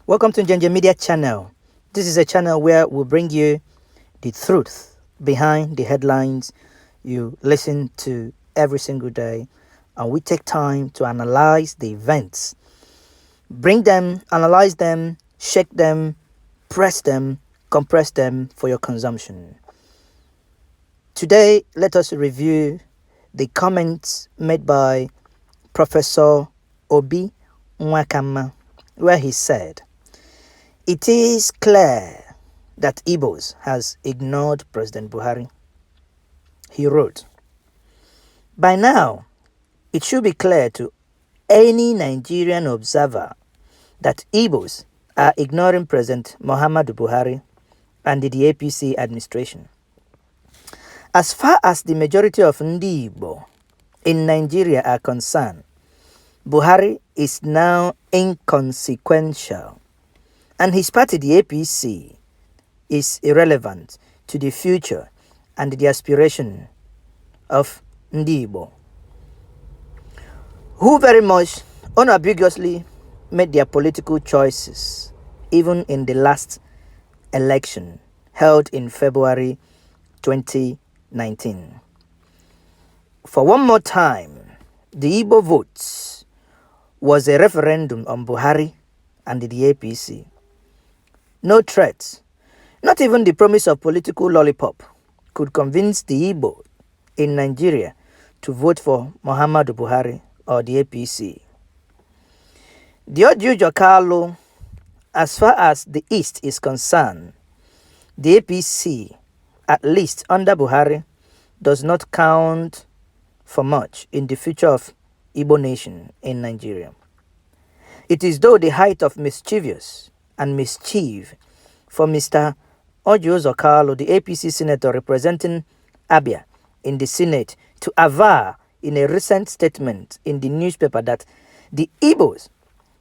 Welcome to Njenje Media channel. This is a channel where we bring you the truth behind the headlines you listen to every single day, and we take time to analyze the events, bring them, analyze them, shake them, press them, compress them for your consumption. Today, let us review the comments made by Professor Obi Nwakanma, where he said, "It is clear that Igbos has ignored President Buhari." He wrote, "By now, it should be clear to any Nigerian observer that Igbos are ignoring President Muhammadu Buhari and the APC administration. As far as the majority of Ndiigbo in Nigeria are concerned, Buhari is now inconsequential, and his party, the APC, is irrelevant to the future and the aspiration of Ndiigbo, who very much unambiguously made their political choices even in the last election held in February 2019. For one more time, the Igbo votes was a referendum on Buhari and the APC. No threats, not even the promise of political lollipop, could convince the Igbo in Nigeria to vote for Muhammadu Buhari or the APC. The Orji Kalu, as far as the East is concerned, the APC, at least under Buhari, does not count for much in the future of Igbo nation in Nigeria. It is though the height of mischievous and mischief for Mr. Orji Kalu, the APC senator representing Abia in the Senate, to aver in a recent statement in the newspaper that the Igbos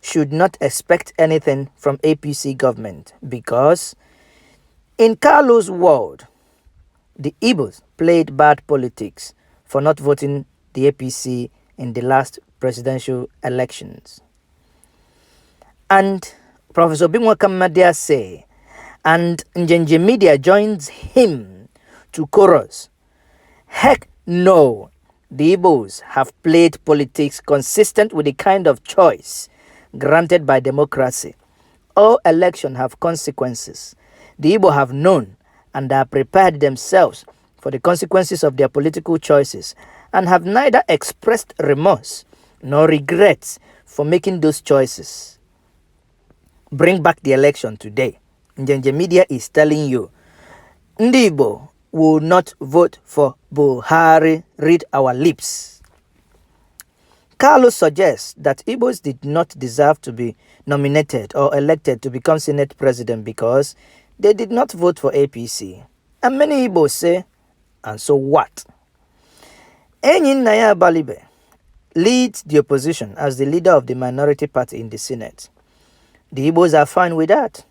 should not expect anything from APC government because, in Kalu's world, the Igbos played bad politics for not voting the APC in the last presidential elections. And Professor Obi Nwakanma dare say, and Njenje Media joins him to chorus, heck no, the Igbos have played politics consistent with the kind of choice granted by democracy. All elections have consequences. The Igbo have known and are prepared themselves for the consequences of their political choices and have neither expressed remorse nor regrets for making those choices. Bring back the election today. Njenje Media is telling you, Ndiigbo will not vote for Buhari. Read our lips. Kalu suggests that Igbos did not deserve to be nominated or elected to become Senate President because they did not vote for APC. And many Igbos say, and so what? Enyin Naya Balibe leads the opposition as the leader of the minority party in the Senate. The Igbos are fine with that.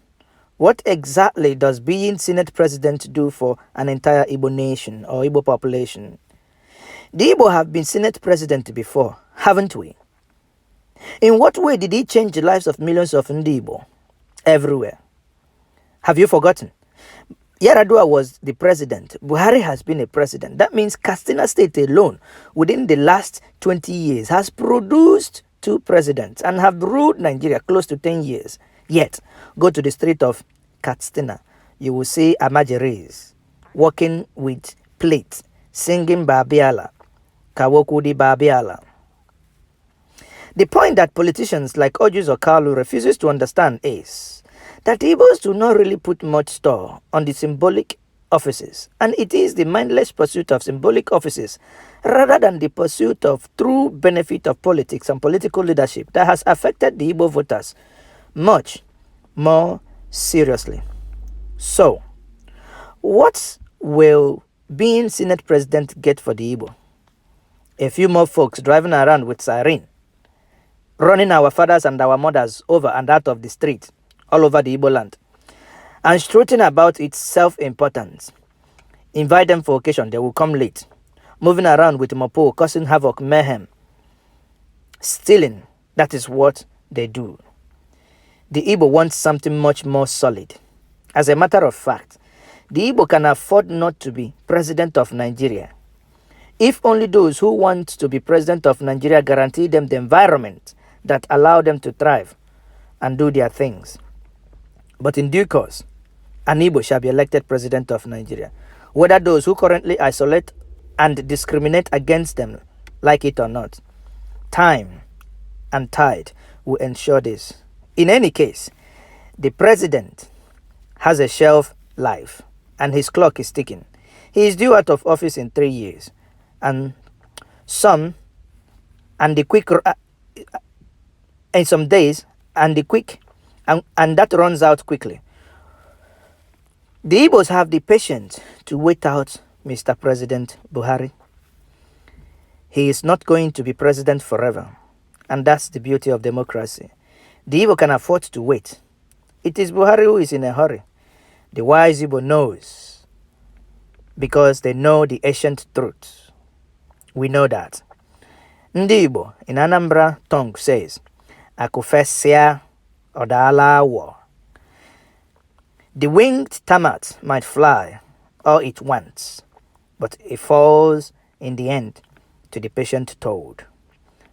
What exactly does being Senate President do for an entire Igbo nation or Igbo population? The Igbo have been Senate President before, haven't we? In what way did he change the lives of millions of Ndiigbo everywhere? Have you forgotten? Yaradua was the president. Buhari has been a president. That means Katsina State alone, within the last 20 years, has produced 2 presidents and have ruled Nigeria close to 10 years. Yet, go to the street of Katsina, you will see Amajeris walking with plates, singing Babiala, Kawokudi Babiala. The point that politicians like Orji Kalu refuses to understand is that Igbos do not really put much store on the symbolic offices, and it is the mindless pursuit of symbolic offices rather than the pursuit of true benefit of politics and political leadership that has affected the Igbo voters much more seriously. So, what will being Senate President get for the Igbo? A few more folks driving around with siren, running our fathers and our mothers over and out of the street all over the Igbo land, and strutting about its self-importance. Invite them for occasion, they will come late, moving around with mopo, causing havoc, mayhem, stealing. That is what they do. The Igbo wants something much more solid. As a matter of fact, the Igbo can afford not to be president of Nigeria if only those who want to be president of Nigeria guarantee them the environment that allow them to thrive and do their things. But in due course, an Igbo shall be elected president of Nigeria, whether those who currently isolate and discriminate against them like it or not. Time and tide will ensure this. In any case, the president has a shelf life and his clock is ticking. He is due out of office in 3 years, and some in some days, and that runs out quickly. The Igbos have the patience to wait out Mr. President Buhari. He is not going to be president forever, and that's the beauty of democracy. The Igbo can afford to wait. It is Buhari who is in a hurry. The wise Igbo knows, because they know the ancient truth. We know that. Ndiigbo in Anambra tongue says, Akufesia Odala. The winged termite might fly all it wants, but it falls in the end to the patient toad.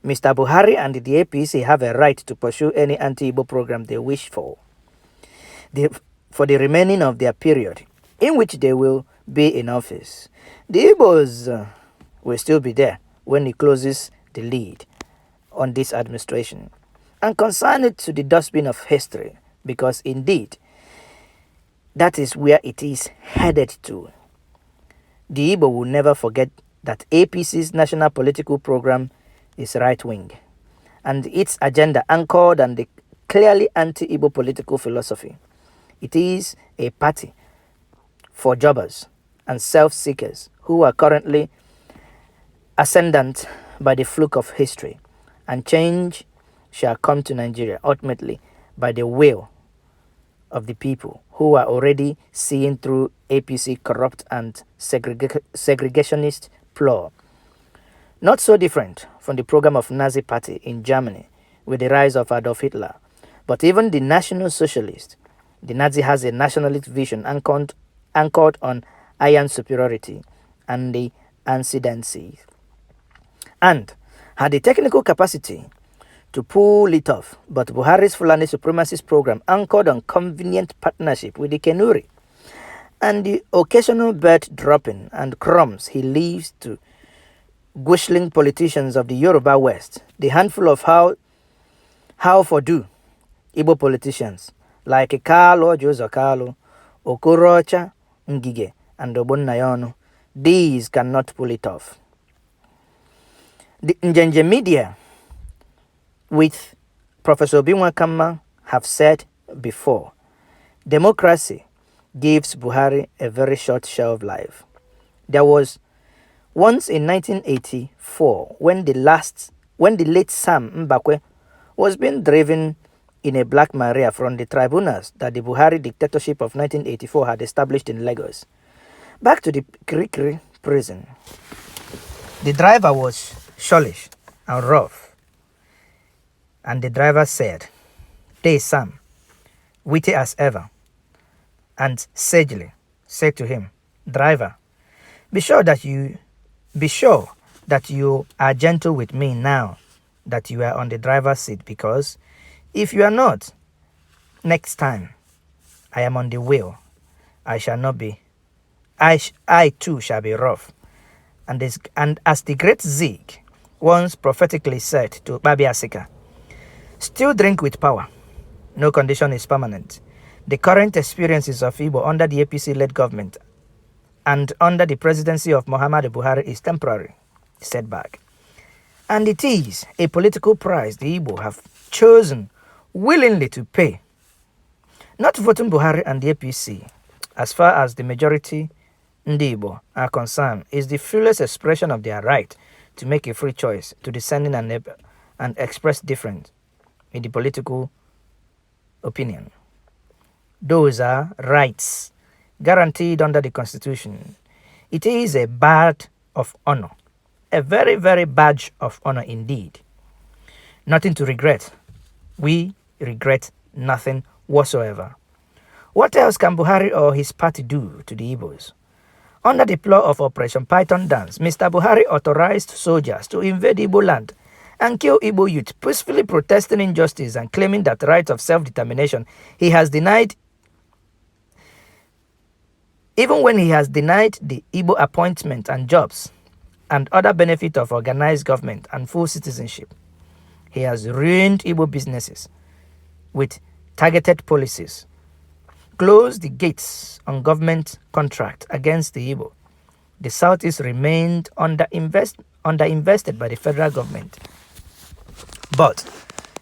Mr. Buhari and the APC have a right to pursue any anti-Igbo program they wish for the remaining of their period in which they will be in office. The Igbos will still be there when he closes the lead on this administration and consign it to the dustbin of history, because indeed that is where it is headed to. The Igbo will never forget that APC's national political program is right-wing, and its agenda anchored on the clearly anti-Igbo political philosophy. It is a party for jobbers and self-seekers who are currently ascendant by the fluke of history, and change shall come to Nigeria ultimately by the will of the people who are already seeing through APC corrupt and segregationist ploy. Not so different from the program of Nazi Party in Germany with the rise of Adolf Hitler. But even the National Socialist, the Nazi has a nationalist vision anchored on iron superiority and the ascendancy, and had the technical capacity to pull it off. But Buhari's Fulani supremacist program anchored on convenient partnership with the Kenuri, and the occasional bird dropping and crumbs he leaves to gushling politicians of the Yoruba West, the handful of how for do Igbo politicians like Kalu, Joseph Kalu, Okorocha, Ngige, and Ogbonnayonu. These cannot pull it off. The Njenje media, with Professor Obi Nwakanma, have said before, democracy gives Buhari a very short shelf life. There was once in 1984 when the late Sam Mbakwe was being driven in a Black Maria from the tribunals that the Buhari dictatorship of 1984 had established in Lagos back to the Kirikiri prison. The driver was churlish and rough, and the driver said, "Dey Sam," witty as ever, and sagely said to him, "Driver, be sure that you are gentle with me now that you are on the driver's seat, because if you are not, next time I am on the wheel, I shall not be. I too shall be rough." And as the great Zeke once prophetically said to Babi Asika, "Still drink with power. No condition is permanent. The current experiences of Igbo under the APC-led government and under the presidency of Muhammadu Buhari is temporary setback. And it is a political price the Igbo have chosen willingly to pay. Not voting Buhari and the APC, as far as the majority Ndiigbo are concerned, is the fullest expression of their right to make a free choice to discerning and express difference in the political opinion. Those are rights guaranteed under the Constitution. It is a badge of honor, a very, very badge of honor indeed. Nothing to regret. We regret Nothing whatsoever. What else can Buhari or his party do to the Igbos? Under the law of Operation Python Dance, Mr. Buhari authorized soldiers to invade Igbo land and kill Igbo youth, peacefully protesting injustice and claiming that right of self-determination he has denied, even when he has denied the Igbo appointment and jobs and other benefit of organized government and full citizenship. He has ruined Igbo businesses with targeted policies, closed the gates on government contract against the Igbo. The Southeast remained underinvested by the federal government. But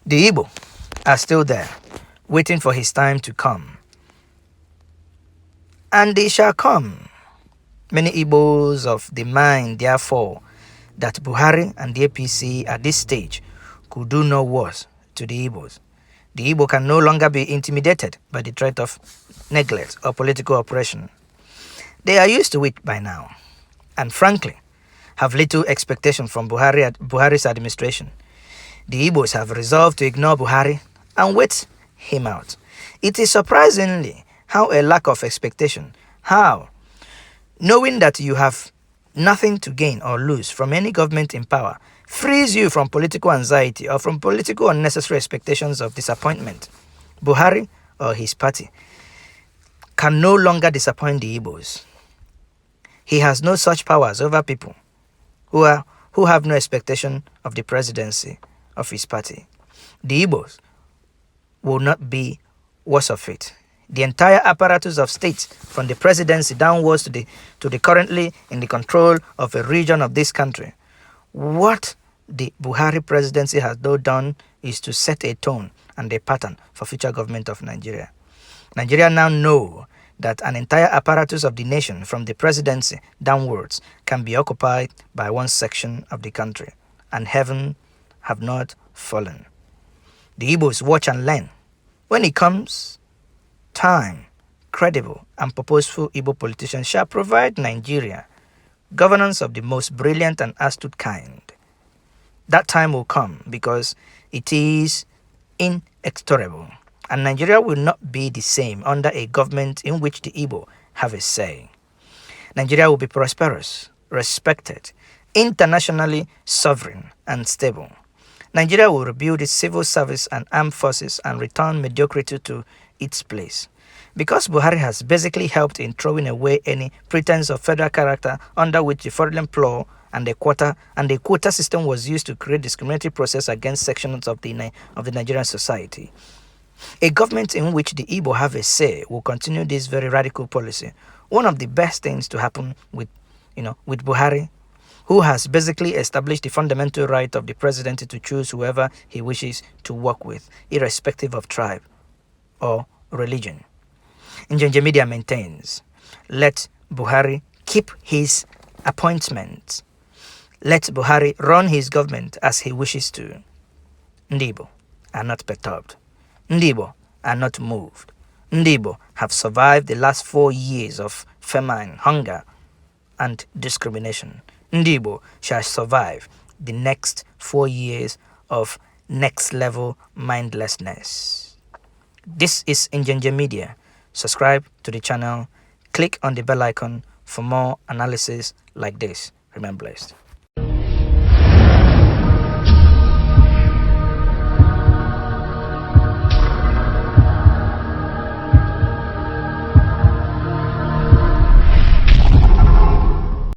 the Igbo are still there, waiting for his time to come. And they shall come. Many Igbos of the mind, therefore, that Buhari and the APC at this stage could do no worse to the Igbos. The Igbo can no longer be intimidated by the threat of neglect or political oppression. They are used to it by now, and frankly, have little expectation from Buhari's administration. The Igbos have resolved to ignore Buhari and wait him out. It is surprisingly how a lack of expectation, how knowing that you have nothing to gain or lose from any government in power, frees you from political anxiety or from political unnecessary expectations of disappointment. Buhari or his party can no longer disappoint the Igbos. He has no such powers over people who have no expectation of the presidency of his party. The Igbos will not be worse of it. The entire apparatus of state, from the presidency downwards to the currently in the control of a region of this country, what the Buhari presidency has done is to set a tone and a pattern for future government of Nigeria. Nigeria now know that an entire apparatus of the nation, from the presidency downwards, can be occupied by one section of the country, and heaven have not fallen. The Igbos watch and learn. When it comes time, credible and purposeful Igbo politicians shall provide Nigeria governance of the most brilliant and astute kind. That time will come because it is inexorable, and Nigeria will not be the same under a government in which the Igbo have a say. Nigeria will be prosperous, respected, internationally sovereign and stable. Nigeria will rebuild its civil service and armed forces and return mediocrity to its place. Because Buhari has basically helped in throwing away any pretense of federal character under which the fraudulent law and the quota system was used to create discriminatory process against sections of the Nigerian society. A government in which the Igbo have a say will continue this very radical policy. One of the best things to happen with Buhari, who has basically established the fundamental right of the president to choose whoever he wishes to work with, irrespective of tribe or religion. Njenje Media maintains, let Buhari keep his appointments. Let Buhari run his government as he wishes to. Ndiigbo are not perturbed. Ndiigbo are not moved. Ndiigbo have survived the last 4 years of famine, hunger, and discrimination. Ndiigbo shall survive the next 4 years of next-level mindlessness. This is Njenje Media. Subscribe to the channel. Click on the bell icon for more analysis like this. Remain blessed.